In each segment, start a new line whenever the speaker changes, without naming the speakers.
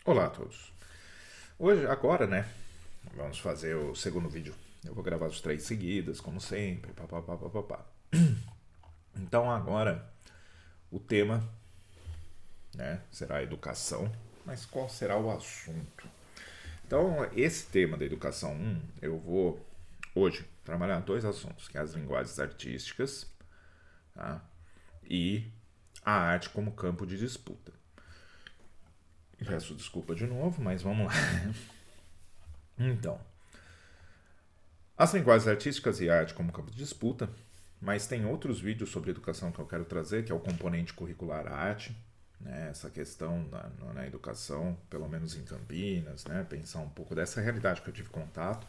Olá a todos. Hoje, agora, né, vamos fazer o segundo vídeo. Eu vou gravar os três seguidas, como sempre, papapá, papapá. Então agora, o tema, né, será a educação, mas qual será o assunto? Então, esse tema da educação eu vou, hoje, trabalhar dois assuntos, que é as linguagens artísticas, tá, e a arte como campo de disputa. Peço desculpa de novo, mas vamos lá. Então, as linguagens artísticas e a arte como campo de disputa, mas tem outros vídeos sobre educação que eu quero trazer, que é o componente curricular arte, né, essa questão na educação, pelo menos em Campinas, né, pensar um pouco dessa realidade que eu tive contato,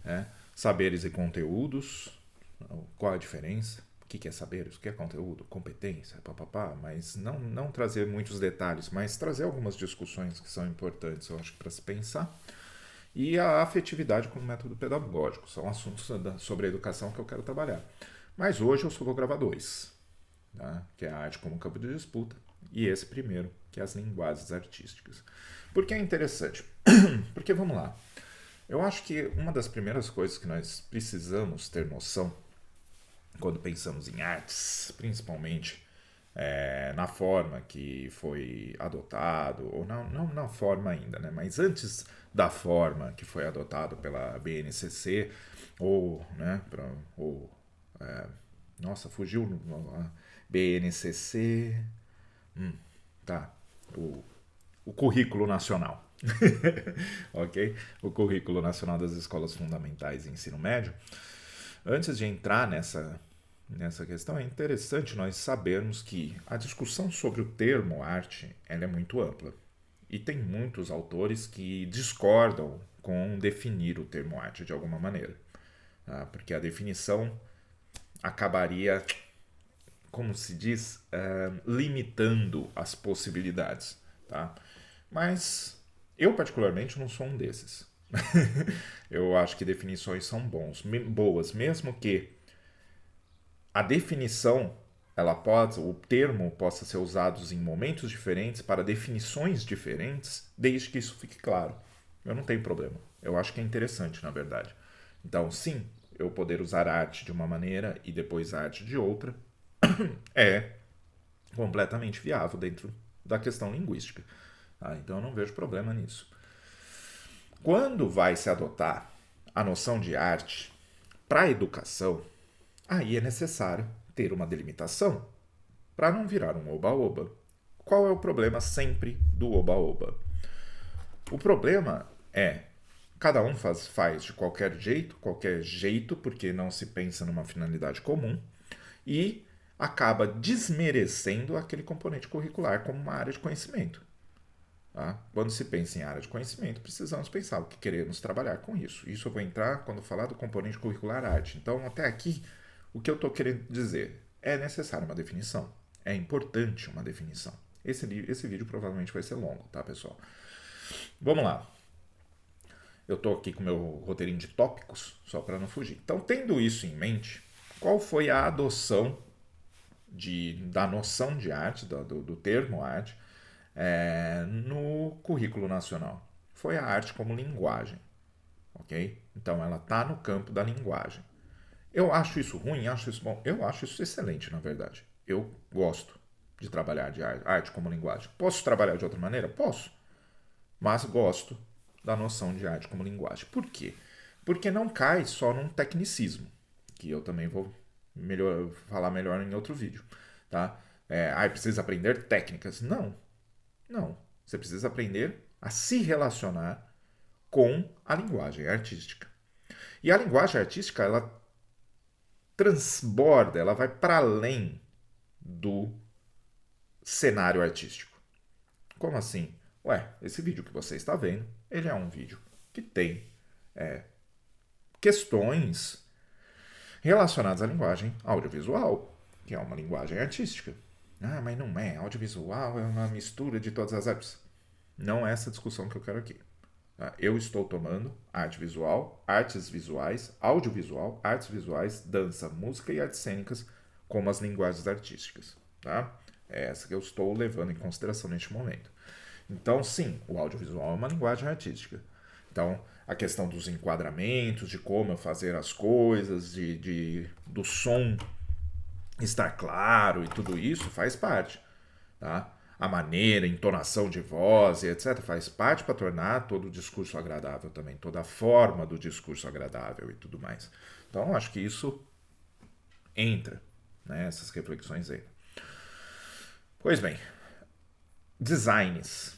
né, saberes e conteúdos, qual a diferença, o que é saberes, o que é conteúdo, competência, papapá, mas não trazer muitos detalhes, mas trazer algumas discussões que são importantes, eu acho, para se pensar. E a afetividade como método pedagógico. São assuntos sobre a educação que eu quero trabalhar. Mas hoje eu só vou gravar dois, tá? Que é a arte como campo de disputa e esse primeiro, que é as linguagens artísticas. Por que é interessante? Porque, vamos lá, eu acho que uma das primeiras coisas que nós precisamos ter noção quando pensamos em artes, principalmente na forma que foi adotado, ou não na forma ainda, né? Mas antes da forma que foi adotado pela BNCC, ou, né, ou, nossa, fugiu BNCC, tá, o, o currículo nacional, ok? O currículo nacional das escolas fundamentais e ensino médio. Antes de entrar nessa questão, é interessante nós sabermos que a discussão sobre o termo arte ela é muito ampla. E tem muitos autores que discordam com definir o termo arte de alguma maneira. Tá? Porque a definição acabaria, como se diz, limitando as possibilidades. Tá? Mas eu, particularmente, não sou um desses. Eu acho que definições são boas, mesmo que a definição, o termo possa ser usado em momentos diferentes para definições diferentes, desde que isso fique claro. Eu não tenho problema. Eu acho que é interessante, na verdade. Então, sim, eu poder usar arte de uma maneira e depois arte de outra é completamente viável dentro da questão linguística. Tá? Então, eu não vejo problema nisso. Quando vai se adotar a noção de arte para a educação, aí é necessário ter uma delimitação para não virar um oba-oba. Qual é o problema sempre do oba-oba? O problema é cada um faz de qualquer jeito, porque não se pensa numa finalidade comum e acaba desmerecendo aquele componente curricular como uma área de conhecimento. Tá? Quando se pensa em área de conhecimento, precisamos pensar o que queremos trabalhar com isso. Isso eu vou entrar quando falar do componente curricular arte. Então, até aqui, o que eu estou querendo dizer? É necessária uma definição. É importante uma definição. Esse vídeo provavelmente vai ser longo, tá, pessoal? Vamos lá. Eu estou aqui com o meu roteirinho de tópicos, só para não fugir. Então, tendo isso em mente, qual foi a adoção da noção de arte, do termo arte, no currículo nacional? Foi a arte como linguagem, ok? Então, ela está no campo da linguagem. Eu acho isso ruim, acho isso bom? Eu acho isso excelente, na verdade. Eu gosto de trabalhar de arte como linguagem. Posso trabalhar de outra maneira? Posso. Mas gosto da noção de arte como linguagem. Por quê? Porque não cai só num tecnicismo, que eu também vou falar melhor em outro vídeo. Tá? Precisa aprender técnicas. Não, não. Você precisa aprender a se relacionar com a linguagem artística. E a linguagem artística, ela transborda, ela vai para além do cenário artístico. Como assim? Ué, esse vídeo que você está vendo, ele é um vídeo que tem questões relacionadas à linguagem audiovisual, que é uma linguagem artística. Ah, mas não é. Audiovisual é uma mistura de todas as artes. Não é essa discussão que eu quero aqui. Tá? Eu estou tomando arte visual, artes visuais, audiovisual, artes visuais, dança, música e artes cênicas como as linguagens artísticas. Tá? É essa que eu estou levando em consideração neste momento. Então, sim, o audiovisual é uma linguagem artística. Então, a questão dos enquadramentos, de como eu fazer as coisas, do som estar claro e tudo isso faz parte, tá? A maneira, a entonação de voz e etc. faz parte para tornar todo o discurso agradável também, toda a forma do discurso agradável e tudo mais. Então, acho que isso entra, né? Essas reflexões aí. Pois bem, designs.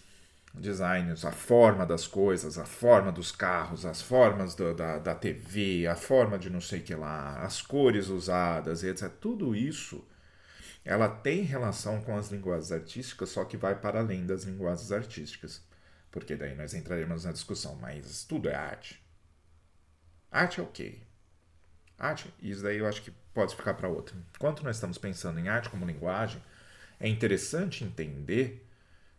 Designs, a forma das coisas, a forma dos carros, as formas da TV, a forma de não sei o que lá, as cores usadas, etc. Tudo isso, ela tem relação com as linguagens artísticas, só que vai para além das linguagens artísticas. Porque daí nós entraremos na discussão, mas tudo é arte. Arte é ok. Arte, isso daí eu acho que pode ficar para outra. Enquanto nós estamos pensando em arte como linguagem, é interessante entender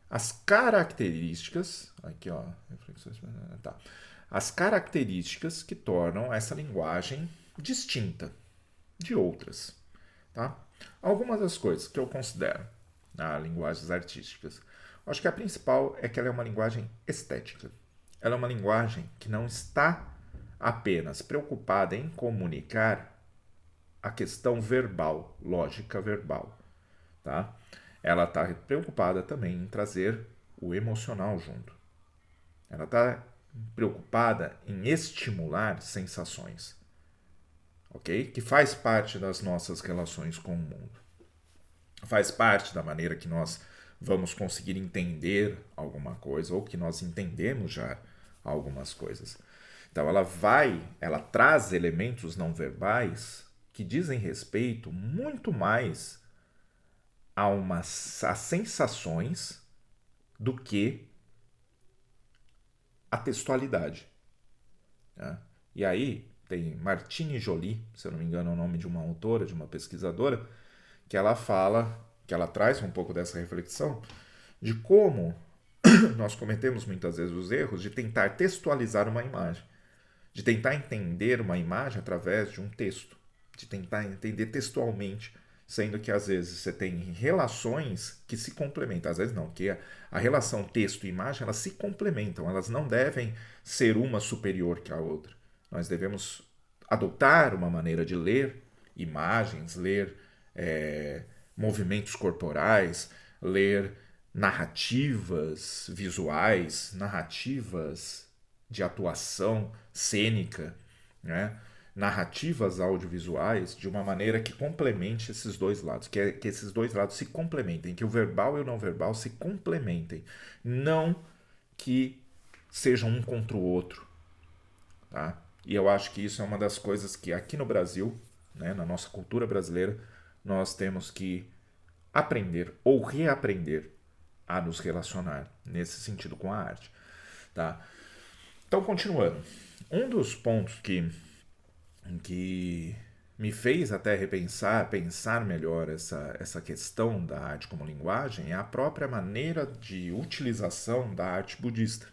as características, aqui ó, reflexões, tá. As características que tornam essa linguagem distinta de outras, tá? Algumas das coisas que eu considero linguagens artísticas. Acho que a principal é que ela é uma linguagem estética. Ela é uma linguagem que não está apenas preocupada em comunicar a questão verbal, lógica verbal, tá? Ela está preocupada também em trazer o emocional junto. Ela está preocupada em estimular sensações, ok? Que faz parte das nossas relações com o mundo. Faz parte da maneira que nós vamos conseguir entender alguma coisa ou que nós entendemos já algumas coisas. Então ela traz elementos não verbais que dizem respeito muito mais a sensações do que a textualidade. Né? E aí tem Martine Joly, se eu não me engano é o nome de uma autora, de uma pesquisadora, que ela fala, que ela traz um pouco dessa reflexão de como nós cometemos muitas vezes os erros de tentar textualizar uma imagem, de tentar entender uma imagem através de um texto, de tentar entender textualmente, sendo que às vezes você tem relações que se complementam, às vezes não, que a relação texto e imagem, elas se complementam, elas não devem ser uma superior que a outra. Nós devemos adotar uma maneira de ler imagens, ler movimentos corporais, ler narrativas visuais, narrativas de atuação cênica, né? Narrativas audiovisuais de uma maneira que complemente esses dois lados, que esses dois lados se complementem, que o verbal e o não verbal se complementem, não que sejam um contra o outro, tá? E eu acho que isso é uma das coisas que aqui no Brasil, né, na nossa cultura brasileira, nós temos que aprender ou reaprender a nos relacionar nesse sentido com a arte, tá? Então, continuando, um dos pontos que me fez até pensar melhor essa questão da arte como linguagem é a própria maneira de utilização da arte budista.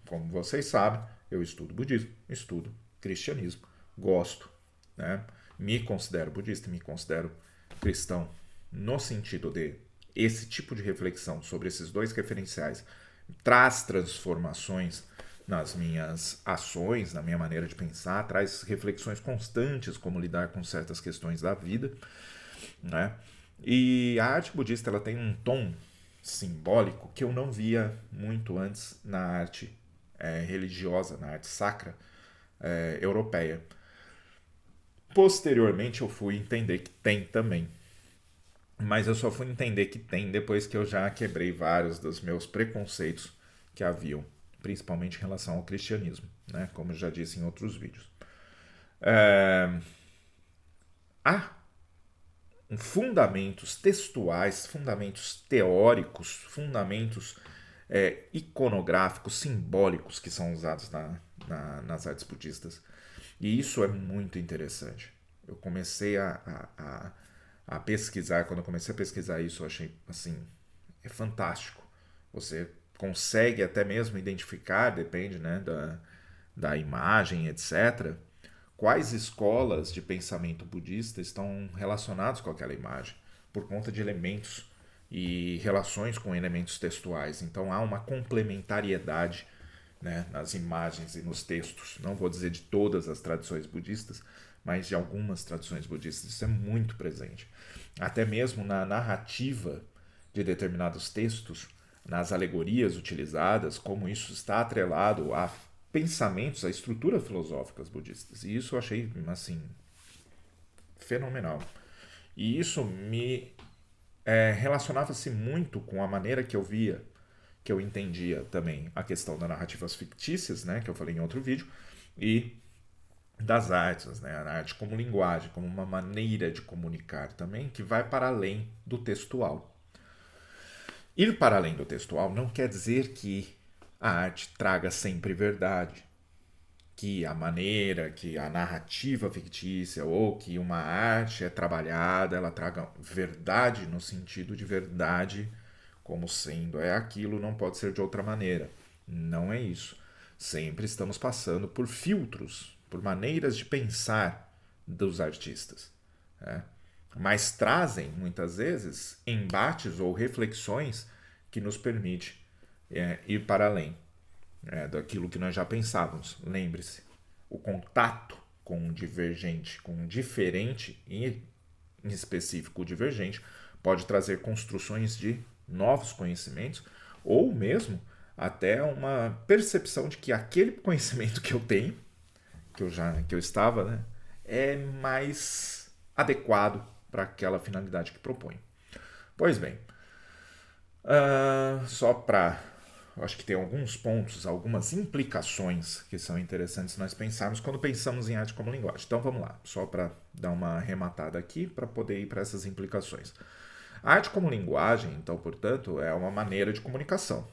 Como vocês sabem, eu estudo budismo, estudo cristianismo, gosto, né? Me considero budista, me considero cristão, no sentido de esse tipo de reflexão sobre esses dois referenciais traz transformações nas minhas ações, na minha maneira de pensar, traz reflexões constantes como lidar com certas questões da vida, né? E a arte budista ela tem um tom simbólico que eu não via muito antes na arte religiosa, na arte sacra europeia. Posteriormente eu fui entender que tem também, mas eu só fui entender que tem depois que eu já quebrei vários dos meus preconceitos que haviam, principalmente em relação ao cristianismo, né? Como eu já disse em outros vídeos. Há fundamentos textuais, fundamentos teóricos, fundamentos iconográficos, simbólicos que são usados nas artes budistas. E isso é muito interessante. Eu comecei a pesquisar, quando eu comecei a pesquisar isso, eu achei assim, é fantástico. Você consegue até mesmo identificar, depende, né, da imagem, etc., quais escolas de pensamento budista estão relacionados com aquela imagem, por conta de elementos e relações com elementos textuais. Então há uma complementariedade, né, nas imagens e nos textos. Não vou dizer de todas as tradições budistas, mas de algumas tradições budistas isso é muito presente. Até mesmo na narrativa de determinados textos, nas alegorias utilizadas, como isso está atrelado a pensamentos, a estruturas filosóficas budistas. E isso eu achei, assim, fenomenal. E isso me relacionava-se muito com a maneira que eu via, que eu entendia também a questão das narrativas fictícias, né, que eu falei em outro vídeo, e das artes, né, a arte como linguagem, como uma maneira de comunicar também, que vai para além do textual. Ir para além do textual não quer dizer que a arte traga sempre verdade, que a maneira, que a narrativa fictícia ou que uma arte é trabalhada, ela traga verdade no sentido de verdade como sendo é aquilo, não pode ser de outra maneira. Não é isso. Sempre estamos passando por filtros, por maneiras de pensar dos artistas, né? Mas trazem, muitas vezes, embates ou reflexões que nos permite ir para além daquilo que nós já pensávamos. Lembre-se, o contato com o divergente, com o diferente, e em específico o divergente, pode trazer construções de novos conhecimentos ou mesmo até uma percepção de que aquele conhecimento que eu tenho, que eu estava, né, é mais adequado para aquela finalidade que propõe. Pois bem, só para acho que tem alguns pontos, algumas implicações que são interessantes nós pensarmos quando pensamos em arte como linguagem. Então vamos lá, só para dar uma arrematada aqui para poder ir para essas implicações. A arte como linguagem, então, portanto, é uma maneira de comunicação.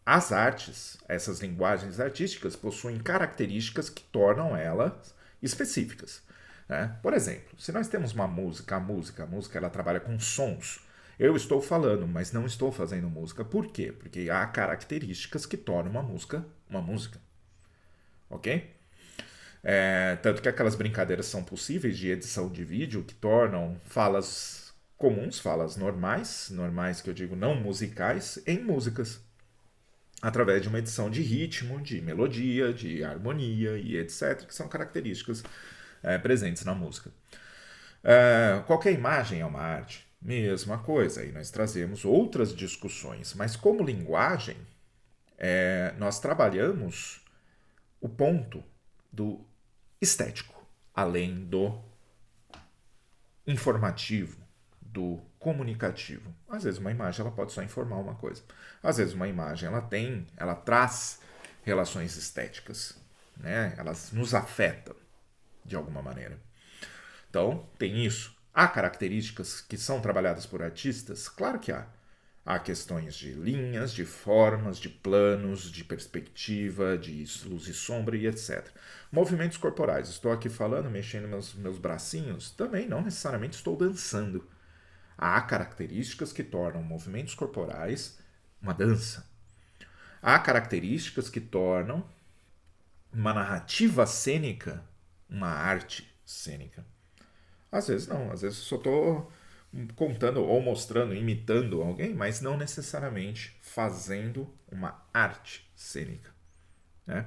As artes, essas linguagens artísticas, possuem características que tornam elas específicas, né? Por exemplo, se nós temos uma música, a música ela trabalha com sons. Eu estou falando, mas não estou fazendo música. Por quê? Porque há características que tornam uma música. Ok? Tanto que aquelas brincadeiras são possíveis de edição de vídeo que tornam falas comuns, falas normais que eu digo não musicais, em músicas. Através de uma edição de ritmo, de melodia, de harmonia e etc., que são características presentes na música. Qualquer imagem é uma arte. Mesma coisa, aí nós trazemos outras discussões, mas como linguagem, nós trabalhamos o ponto do estético, além do informativo, do comunicativo. Às vezes uma imagem ela pode só informar uma coisa. Às vezes uma imagem ela traz relações estéticas, né? Elas nos afetam de alguma maneira. Então, tem isso. Há características que são trabalhadas por artistas? Claro que há. Há questões de linhas, de formas, de planos, de perspectiva, de luz e sombra e etc. Movimentos corporais. Estou aqui falando, mexendo meus bracinhos. Também não necessariamente estou dançando. Há características que tornam movimentos corporais uma dança. Há características que tornam uma narrativa cênica uma arte cênica. Às vezes não, às vezes eu só estou contando ou mostrando, imitando alguém, mas não necessariamente fazendo uma arte cênica, né?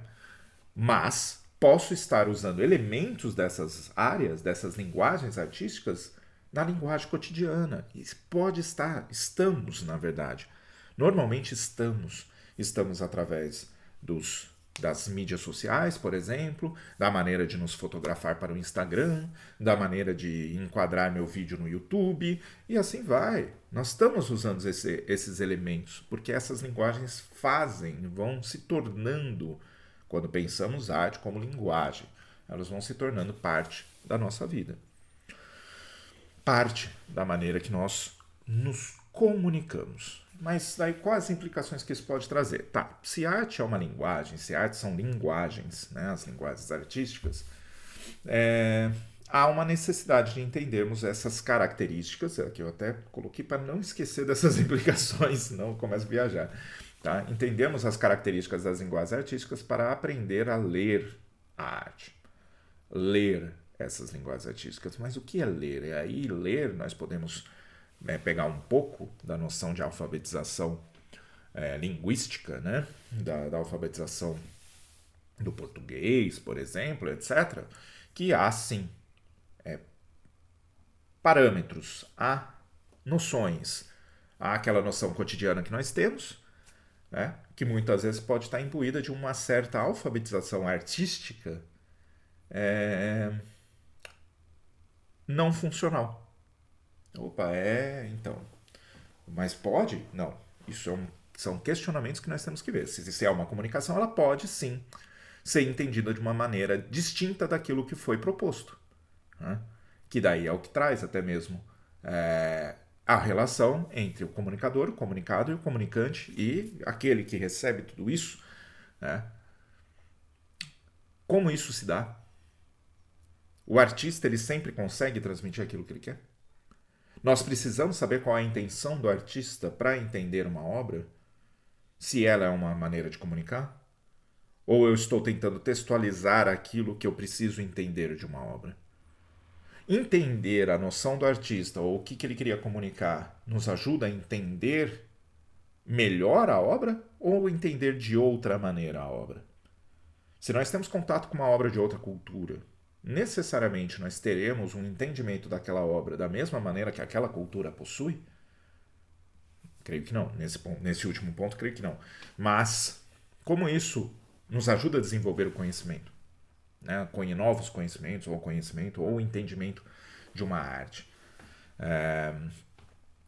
Mas posso estar usando elementos dessas áreas, dessas linguagens artísticas, na linguagem cotidiana. E pode estar, estamos, na verdade. Normalmente estamos através das mídias sociais, por exemplo, da maneira de nos fotografar para o Instagram, da maneira de enquadrar meu vídeo no YouTube, e assim vai. Nós estamos usando esses elementos, porque essas linguagens vão se tornando, quando pensamos arte como linguagem, elas vão se tornando parte da nossa vida. Parte da maneira que nós nos comunicamos. Mas daí quais as implicações que isso pode trazer? Tá, se arte é uma linguagem, se arte são linguagens, né, as linguagens artísticas, há uma necessidade de entendermos essas características, que eu até coloquei para não esquecer dessas implicações, senão eu começo a viajar. Tá? Entendemos as características das linguagens artísticas para aprender a ler a arte. Ler essas linguagens artísticas. Mas o que é ler? Aí ler nós podemos pegar um pouco da noção de alfabetização linguística, né? Da alfabetização do português, por exemplo, etc., que há sim parâmetros, há noções, há aquela noção cotidiana que nós temos, né? Que muitas vezes pode estar imbuída de uma certa alfabetização artística não funcional. Opa, então. Mas pode? Não. Isso são questionamentos que nós temos que ver. Se é uma comunicação, ela pode sim ser entendida de uma maneira distinta daquilo que foi proposto. Né? Que daí é o que traz até mesmo a relação entre o comunicador, o comunicado e o comunicante e aquele que recebe tudo isso. Né? Como isso se dá? O artista ele sempre consegue transmitir aquilo que ele quer? Nós precisamos saber qual é a intenção do artista para entender uma obra? Se ela é uma maneira de comunicar? Ou eu estou tentando textualizar aquilo que eu preciso entender de uma obra? Entender a noção do artista ou o que ele queria comunicar nos ajuda a entender melhor a obra ou entender de outra maneira a obra? Se nós temos contato com uma obra de outra cultura, necessariamente nós teremos um entendimento daquela obra da mesma maneira que aquela cultura possui? Creio que não. Nesse último ponto, creio que não. Mas, como isso nos ajuda a desenvolver o conhecimento? Né? Com novos conhecimentos, ou conhecimento, ou entendimento de uma arte.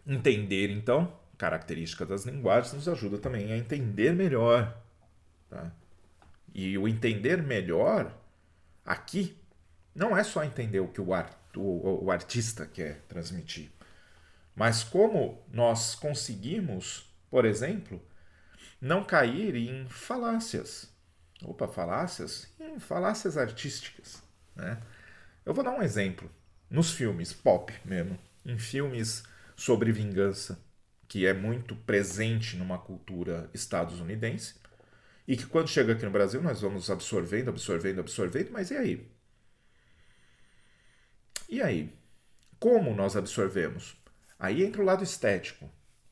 Entender, então, características das linguagens nos ajuda também a entender melhor. Tá? E o entender melhor, aqui, não é só entender o que o artista quer transmitir, mas como nós conseguimos, por exemplo, não cair em falácias. Opa, falácias? Falácias artísticas. Né? Eu vou dar um exemplo. Nos filmes pop mesmo, em filmes sobre vingança, que é muito presente numa cultura estadunidense, e que quando chega aqui no Brasil nós vamos absorvendo, mas e aí? E aí? Como nós absorvemos? Aí entra o lado estético.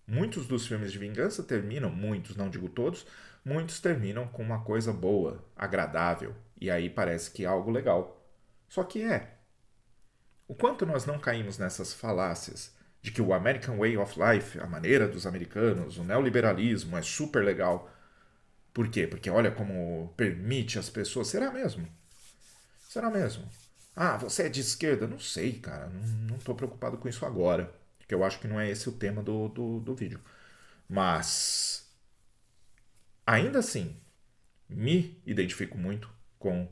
Muitos dos filmes de vingança terminam, muitos, não digo todos, muitos terminam com uma coisa boa, agradável, e aí parece que é algo legal. Só que o quanto nós não caímos nessas falácias de que o American Way of Life, a maneira dos americanos, o neoliberalismo é super legal. Por quê? Porque olha como permite as pessoas. Será mesmo? Será mesmo? Ah, você é de esquerda? Não sei, cara. Não estou preocupado com isso agora. Porque eu acho que não é esse o tema do vídeo. Mas, ainda assim, me identifico muito com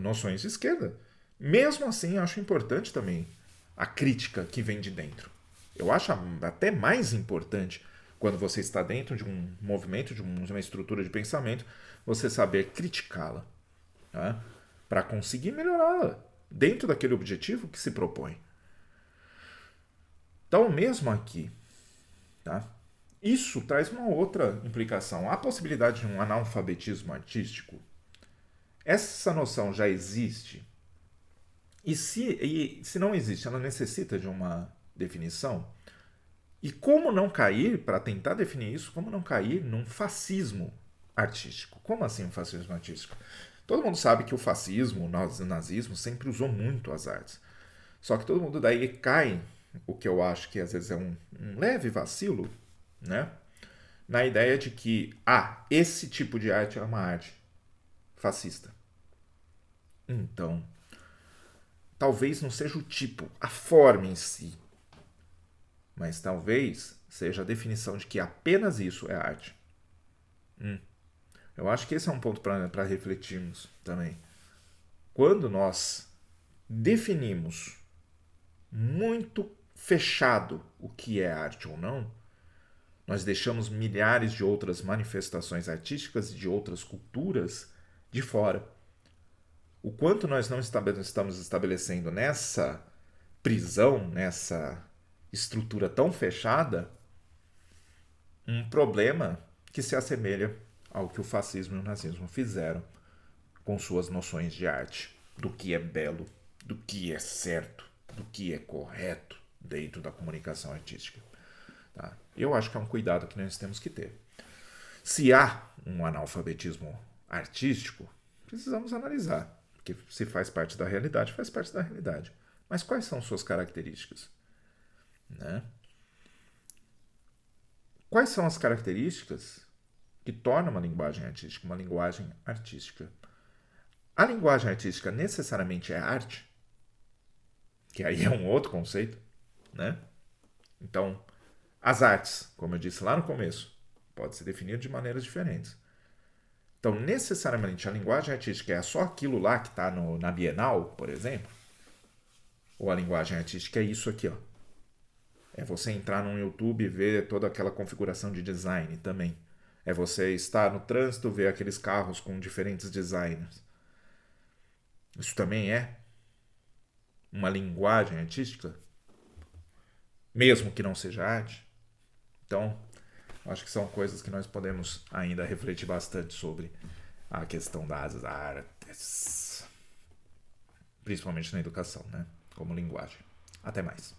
noções de esquerda. Mesmo assim, acho importante também a crítica que vem de dentro. Eu acho até mais importante quando você está dentro de um movimento, de uma estrutura de pensamento, você saber criticá-la, tá? Para conseguir melhorá-la dentro daquele objetivo que se propõe. Então, mesmo aqui, tá? Isso traz uma outra implicação. A possibilidade de um analfabetismo artístico. Essa noção já existe. E se não existe, ela necessita de uma definição. E como não cair, para tentar definir isso, como não cair num fascismo artístico? Como assim um fascismo artístico? Todo mundo sabe que o fascismo, o nazismo, sempre usou muito as artes. Só que todo mundo daí cai, o que eu acho que às vezes é um leve vacilo, né? Na ideia de que, esse tipo de arte é uma arte fascista. Então, talvez não seja o tipo, a forma em si, mas talvez seja a definição de que apenas isso é arte. Eu acho que esse é um ponto para refletirmos também. Quando nós definimos muito fechado o que é arte ou não, nós deixamos milhares de outras manifestações artísticas e de outras culturas de fora. O quanto nós não estamos estabelecendo nessa prisão, nessa estrutura tão fechada, um problema que se assemelha ao que o fascismo e o nazismo fizeram com suas noções de arte, do que é belo, do que é certo, do que é correto, dentro da comunicação artística. Tá? Eu acho que é um cuidado que nós temos que ter. Se há um analfabetismo artístico, precisamos analisar. Porque se faz parte da realidade, faz parte da realidade. Mas quais são suas características? Né? Quais são as características que tornam uma linguagem artística? A linguagem artística necessariamente é arte? Que aí é um outro conceito, né? Então, as artes, como eu disse lá no começo, pode ser definido de maneiras diferentes. Então, necessariamente, a linguagem artística é só aquilo lá que está na Bienal, por exemplo? Ou a linguagem artística é isso aqui, ó? É você entrar no YouTube e ver toda aquela configuração de design também. É você estar no trânsito, ver aqueles carros com diferentes designers. Isso também é uma linguagem artística? Mesmo que não seja arte? Então, acho que são coisas que nós podemos ainda refletir bastante sobre a questão das artes, principalmente na educação, né? Como linguagem. Até mais.